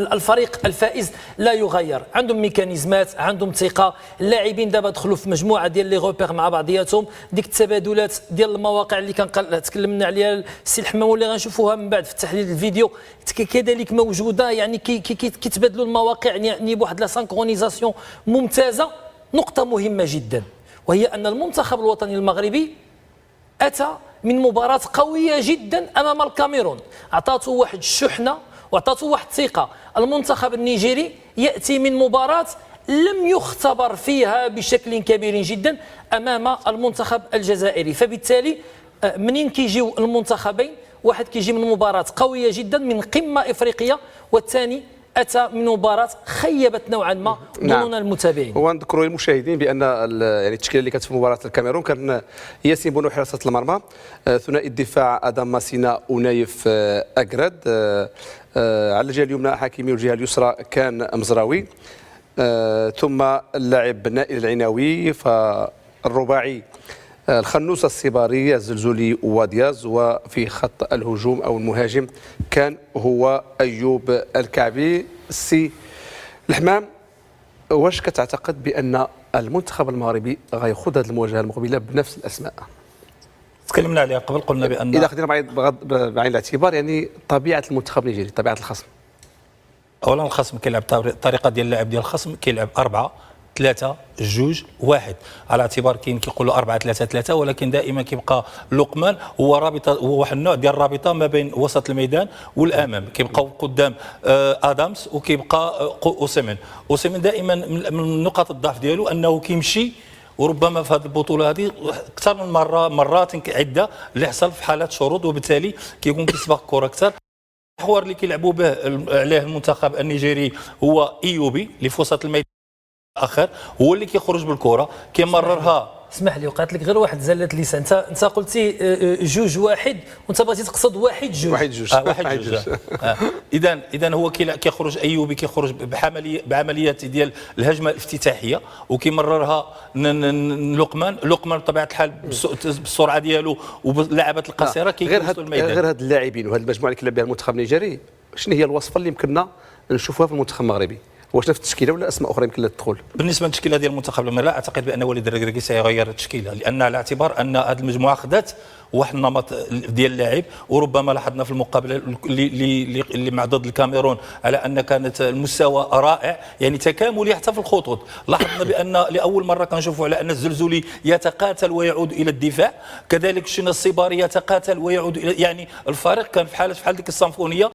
الفريق الفائز لا يغير، عندهم ميكانيزمات، عندهم ثقه، اللاعبين دابا دخلوا في مجموعه ديال لي غوبير مع بعضياتهم، ديك التبادلات ديال المواقع اللي تكلمنا عليها السي الحمام واللي غنشوفوها من بعد في التحليل الفيديو كذلك موجوده، يعني كيتبادلوا المواقع يعني بواحد لا سانكرونيزاسيون ممتازه. نقطه مهمه جدا وهي ان المنتخب الوطني المغربي اتى من مباراه قويه جدا امام الكاميرون، اعطاته واحد الشحنه واعطته واحد الثقه. المنتخب النيجيري ياتي من مباراه لم يختبر فيها بشكل كبير جدا امام المنتخب الجزائري، فبالتالي منين كيجيو المنتخبين، واحد كيجي من مباراه قويه جدا من قمه افريقيه، والثاني اتى من مباراه خيبت نوعا ما ظنون المتابعين. ونذكروا للمشاهدين بان يعني التشكيله اللي كانت في مباراه الكاميرون كان ياسين بونو حراسه المرمى، ثنائي الدفاع ادم ماسينا ونايف اكراد، على الجهه اليمنى حكيمي والجهه اليسرى كان مزراوي، ثم اللاعب نائل العناوي، فالرباعي الخنوس الصباري الزلزولي ودياز، وفي خط الهجوم او المهاجم كان هو ايوب الكعبي. السي الحمام، واش كتعتقد بان المنتخب المغربي غيخوض هذه المواجهه المقبله بنفس الاسماء؟ تكلمنا عليها قبل، قلنا بان اذا خدينا بعين الاعتبار يعني طبيعه المنتخب النيجيري، طبيعه الخصم. اولا الخصم كيلعب الطريقه ديال اللعب ديال الخصم، كيلعب 4-3-2-1 على اعتبار كاين كيقولوا 4-3-3، ولكن دائما كيبقى لقمان هو رابطه، هو واحد النوع ديال الرابطه ما بين وسط الميدان والامام، كيبقى قدام ادامس وكيبقى اوسيمين دائما من نقاط الضعف ديالو انه كيمشي، وربما في هذه البطوله هذه اكثر من مرات عده اللي حصل في حالات شروط، وبالتالي كيكون كيسبق الكره اكثر. المحور اللي كيلعبوا به عليه المنتخب النيجيري هو ايوبي اللي في وسط الميدان الاخر، هو اللي كيخرج بالكره كيمررها. اسمح لي وقعت لك غير واحد زله لسان، انت قلتي 2-1 وانت بغيتي تقصد 1-2. 1-2 اذا هو كيخرج ايوبي، كيخرج بعمليات ديال الهجمه الافتتاحيه وكيمررها لقمان بطبيعه الحال بالسرعه ديالو وباللعبات القصيره كيوصلوا الميدان. غير هاد اللاعبين وهاد المجموعه اللي كيلعب بها المنتخب النيجيري، شنو هي الوصفه اللي يمكننا نشوفوها في المنتخب المغربي؟ واش نفس التشكيله ولا اسماء اخرى يمكن لها تدخل؟ بالنسبه للتشكيله ديال المنتخب المغربي لا اعتقد بان وليد الركراكي سيغير التشكيله، لان على اعتبار ان هذه المجموعه خذات واحد النمط ديال اللاعب، وربما لاحظنا في المقابله اللي مع ضد الكاميرون على ان كانت المستوى رائع، يعني تكاملي حتى في الخطوط. لاحظنا بان لاول مره كنشوفوا على ان الزلزولي يتقاتل ويعود الى الدفاع، كذلك شنا الصباري يتقاتل ويعود الى، يعني الفريق كان في حال ديك السيمفونيه